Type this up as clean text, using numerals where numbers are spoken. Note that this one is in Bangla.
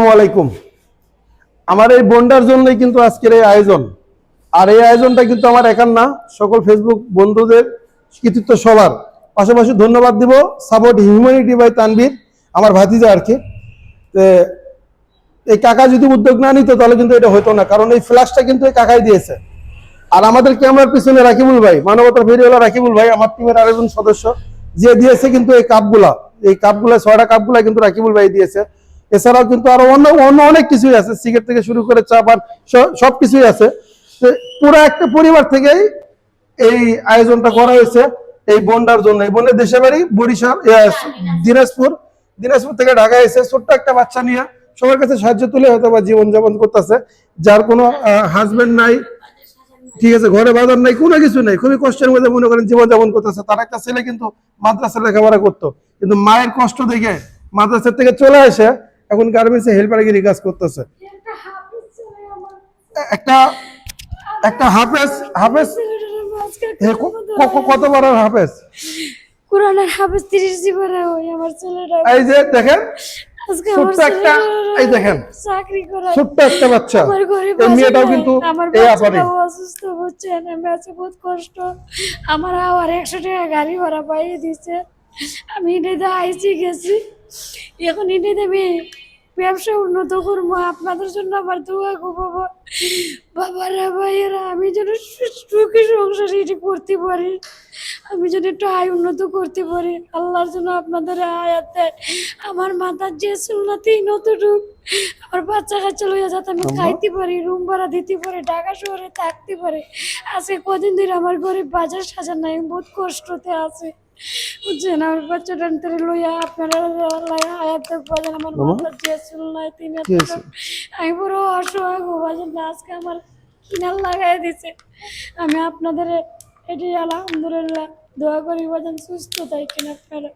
আসসালামু আলাইকুম। আমার এই বোনটার জন্যই কিন্তু আজকের এই আয়োজন। আর এই আয়োজনটা কিন্তু আমার একার না, সকল ফেসবুক বন্ধুদের কৃতিত্ব সবার। পাশাপাশি ধন্যবাদ দিব সাপোর্ট হিউম্যানিটি বাই তানভীর, আমার ভাতিজা আর কি। এই কাকা যদি উদ্যোগ না নিত তাহলে কিন্তু এটা হতো না, কারণ এই ফ্ল্যাশটা কিন্তু এই কাকাই দিয়েছে। আর আমাদের ক্যামেরার পিছনে রাকিবুল ভাই, মানবতার ভিডিওলা রাকিবুল ভাই, আমার টিমের আরেকজন সদস্য, যে দিয়েছে কিন্তু এই কাপগুলা, এই কাপগুলা 6টা কাপগুলা কিন্তু রাকিবুল ভাই দিয়েছে। এছাড়াও কিন্তু আরো অন্য অন্য অনেক কিছুই আছে, সিগারেট থেকে শুরু করে চা পান সবকিছুই আছে। পুরো একটা পরিবার থেকেই এই আয়োজনটা করা হয়েছে এই বোনটার জন্য। এই বোনের দেশে বাড়ি বরিশাল, দিনাজপুর। দিনাজপুর থেকে ঢাকা এসে ছোট্ট একটা বাচ্চা নিয়ে সবার কাছে সাহায্য তুলে হয়তো বা জীবনযাপন করতেছে, যার কোনো হাজবেন্ড নাই, ঠিক আছে, ঘরে বাজার নাই, কোনো কিছু নেই, খুবই কষ্টের মধ্যে মনে করেন জীবনযাপন করতেছে। তার একটা ছেলে কিন্তু মাদ্রাসা লেখাপড়া করতো, কিন্তু মায়ের কষ্ট দেখে মাদ্রাসা থেকে চলে আসে এখন গার্মেন্টসে হেল্পারগিরি কাজ করতেছে। একটা একটা হাফেজ হাফেজ কত বড় হাফেজ, কোরআনের হাফেজ 30 জীবনে হয় আমার ছেলেটা। এই যে দেখেন আজকে ছোট্ট একটা, এই দেখেন চাকরি করে ছোট্ট একটা বাচ্চা, আমার ঘরে এই মেয়েটাও কিন্তু আমার এই আপারে বাচ্চাটাও অসুস্থ হচ্ছে, আমি আছে বহুত কষ্ট। আমার আবার 100 টাকা গাড়ি ভাড়া পাইয়ে দিচ্ছে। আমি এটাতে আইসি গেছি, এখন এটাতে আমি ব্যবসা উন্নত করবো। আপনাদের জন্য আমার দোয়া গো বাবা, বাবারা ভাইয়েরা, আমি যেন সুখী সংসার এটি করতে পারি, আমি যদি একটু আয় উন্নত করতে পারি। আল্লাহর জন্য আপনাদের আয়াত দেয়, আমার মাথার যে সুন্নতি নতটুক আমার বাচ্চা কাচ্চা লইয়া যাতে আমি খাইতে পারি, রুম ভাড়া দিতে পারি, ঢাকা শহরে থাকতে পারি। আজকে কদিন ধরে আমার গরিব বাজার সাজার নাই, বহুত কষ্টতে আছে বুঝছেন। আমার বাচ্চাটা লইয়া আপনারা আয়াত বাজার, আমার মাথার যে সুন্নাই তিনি, আমি পুরো অসহায় গো বাজার না, আজকে আমার কিনার লাগাই দিছে। আমি আপনাদের এটি আলহামদুলিল্লাহ দোয়া করি বাজান সুস্থ থাকেন আপনারা।